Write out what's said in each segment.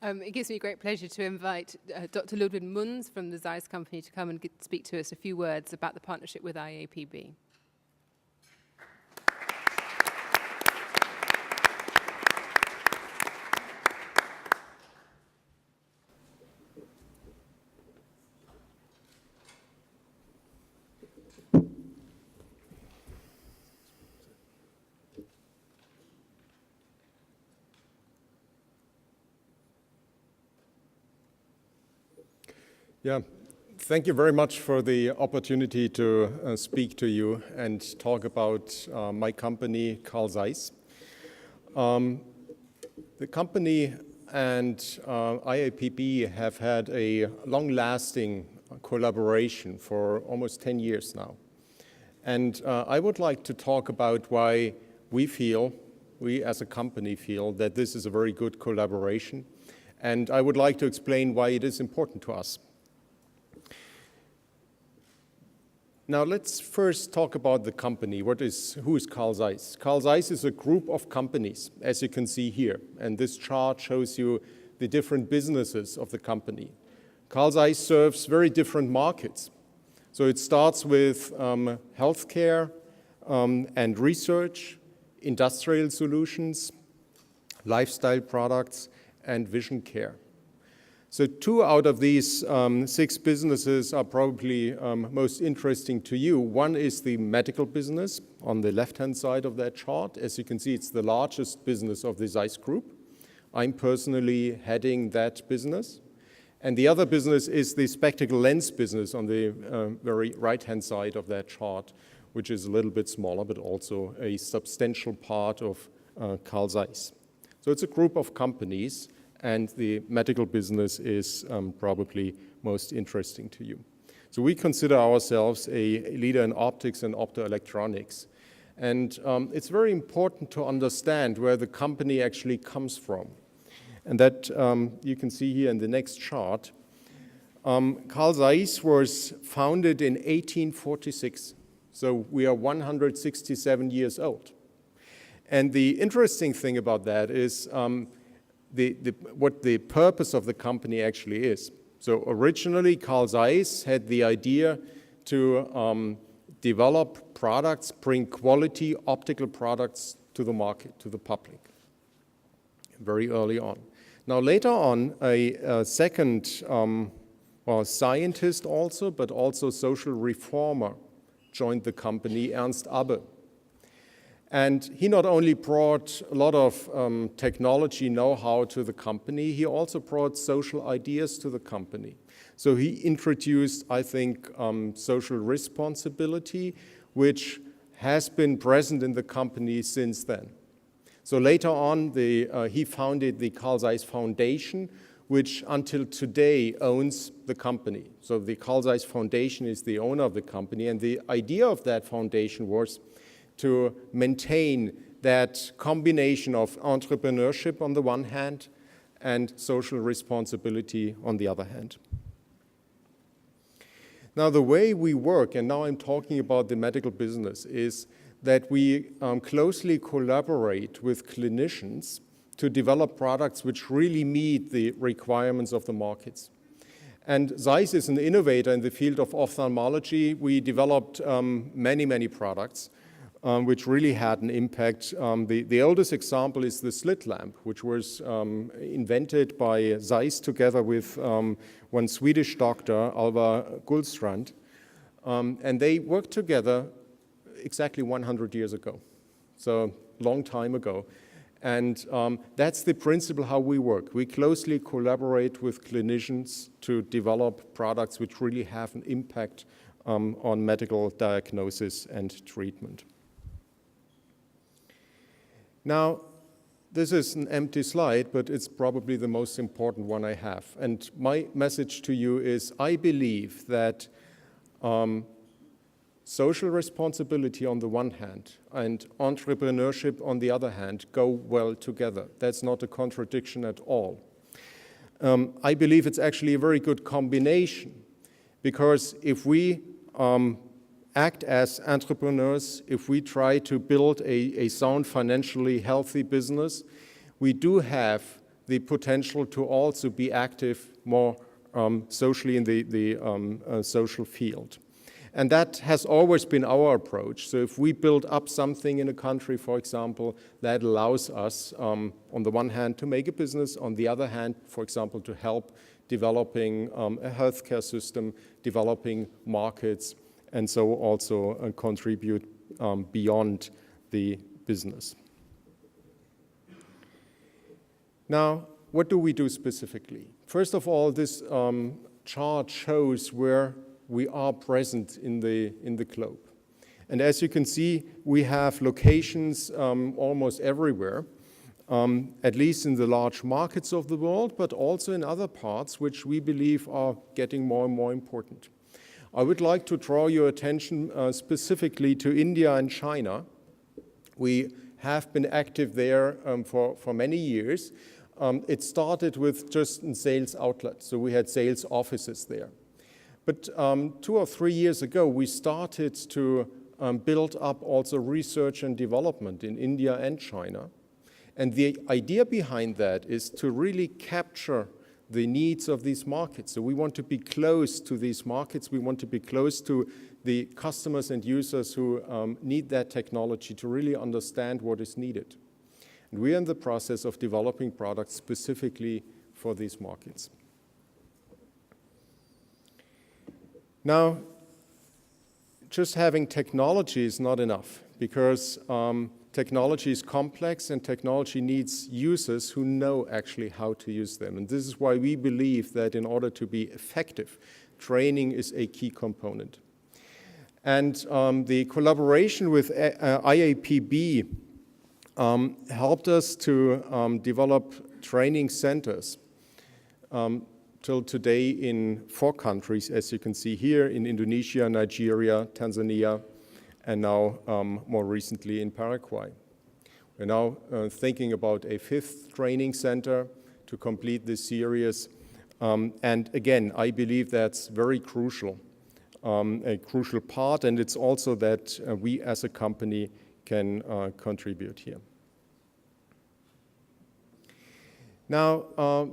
It gives me great pleasure to invite Dr. Ludwin Monz from the Zeiss company to come and speak to us a few words about the partnership with IAPB. Yeah, thank you very much for the opportunity to speak to you and talk about my company, Carl Zeiss. The company and IAPB have had a long-lasting collaboration for almost 10 years now. And I would like to talk about why we as a company feel that this is a very good collaboration. And I would like to explain why it is important to us. Now let's first talk about the company. Who is Carl Zeiss? Carl Zeiss is a group of companies, as you can see here. And this chart shows you the different businesses of the company. Carl Zeiss serves very different markets. So it starts with healthcare and research, industrial solutions, lifestyle products, and vision care. So 2 out of these 6 businesses are probably most interesting to you. One is the medical business on the left-hand side of that chart. As you can see, it's the largest business of the Zeiss Group. I'm personally heading that business. And the other business is the spectacle lens business on the very right-hand side of that chart, which is a little bit smaller, but also a substantial part of Carl Zeiss. So it's a group of companies, and the medical business is probably most interesting to you. So we consider ourselves a leader in optics and optoelectronics. And it's very important to understand where the company actually comes from. And that you can see here in the next chart. Carl Zeiss was founded in 1846. So we are 167 years old. And the interesting thing about that is what the purpose of the company actually is. So originally, Carl Zeiss had the idea to develop products, bring quality optical products to the market, to the public, very early on. Now later on, a second scientist also, but also social reformer joined the company, Ernst Abbe. And he not only brought a lot of technology know-how to the company, he also brought social ideas to the company. So he introduced, I think, social responsibility, which has been present in the company since then. So later on, he founded the Carl Zeiss Foundation, which until today owns the company. So the Carl Zeiss Foundation is the owner of the company, and the idea of that foundation was to maintain that combination of entrepreneurship on the one hand and social responsibility on the other hand. Now the way we work, and now I'm talking about the medical business, is that we closely collaborate with clinicians to develop products which really meet the requirements of the markets. And Zeiss is an innovator in the field of ophthalmology. We developed many products which really had an impact. The oldest example is the slit lamp, which was invented by Zeiss together with one Swedish doctor, Alva Gullstrand. And they worked together exactly 100 years ago, so a long time ago. And that's the principle how we work. We closely collaborate with clinicians to develop products which really have an impact on medical diagnosis and treatment. Now, this is an empty slide, but it's probably the most important one I have. And my message to you is, I believe that social responsibility on the one hand and entrepreneurship on the other hand go well together. That's not a contradiction at all. I believe it's actually a very good combination, because if we act as entrepreneurs, if we try to build a sound, financially healthy business, we do have the potential to also be active more socially in the social field. And that has always been our approach. So if we build up something in a country, for example, that allows us, on the one hand, to make a business, on the other hand, for example, to help developing a healthcare system, developing markets, and so also contribute beyond the business. Now, what do we do specifically? First of all, this chart shows where we are present in the globe. And as you can see, we have locations almost everywhere, at least in the large markets of the world, but also in other parts which we believe are getting more and more important. I would like to draw your attention specifically to India and China. We have been active there for many years. It started with just sales outlets, so we had sales offices there. But 2 or 3 years ago, we started to build up also research and development in India and China. And the idea behind that is to really capture the needs of these markets. So we want to be close to these markets. We want to be close to the customers and users who need that technology to really understand what is needed. And we are in the process of developing products specifically for these markets. Now, just having technology is not enough because technology is complex and technology needs users who know actually how to use them. And this is why we believe that in order to be effective, training is a key component. And the collaboration with IAPB helped us to develop training centers till today in 4 countries, as you can see here, in Indonesia, Nigeria, Tanzania, and now more recently in Paraguay. We're now thinking about a 5th training center to complete this series. And again, I believe that's very crucial, a crucial part, and it's also that we as a company can contribute here. Now,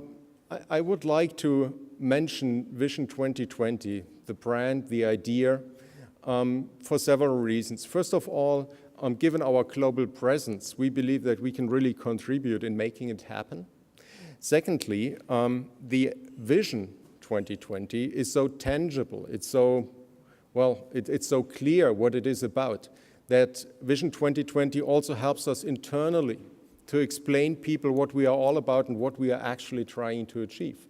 I would like to mention Vision 2020, the brand, the idea, for several reasons. First of all, given our global presence, we believe that we can really contribute in making it happen. Secondly, the Vision 2020 is so tangible, it's so, well, it's so clear what it is about, that Vision 2020 also helps us internally to explain people what we are all about and what we are actually trying to achieve.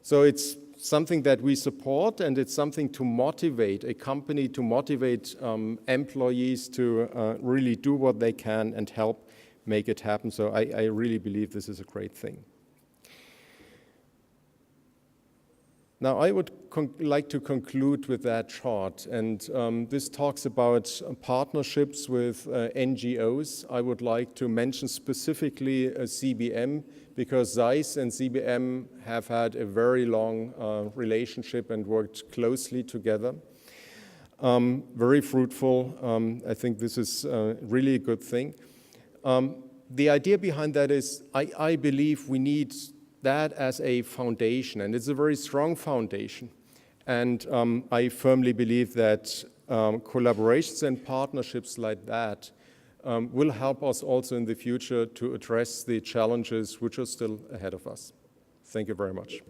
So it's something that we support, and it's something to motivate a company, to motivate employees to really do what they can and help make it happen. So I really believe this is a great thing. Now, I would like to conclude with that chart, and this talks about partnerships with NGOs. I would like to mention specifically CBM, because Zeiss and CBM have had a very long relationship and worked closely together. Very fruitful. I think this is really a good thing. The idea behind that is I believe we need that as a foundation, and it's a very strong foundation. And I firmly believe that collaborations and partnerships like that will help us also in the future to address the challenges which are still ahead of us. Thank you very much.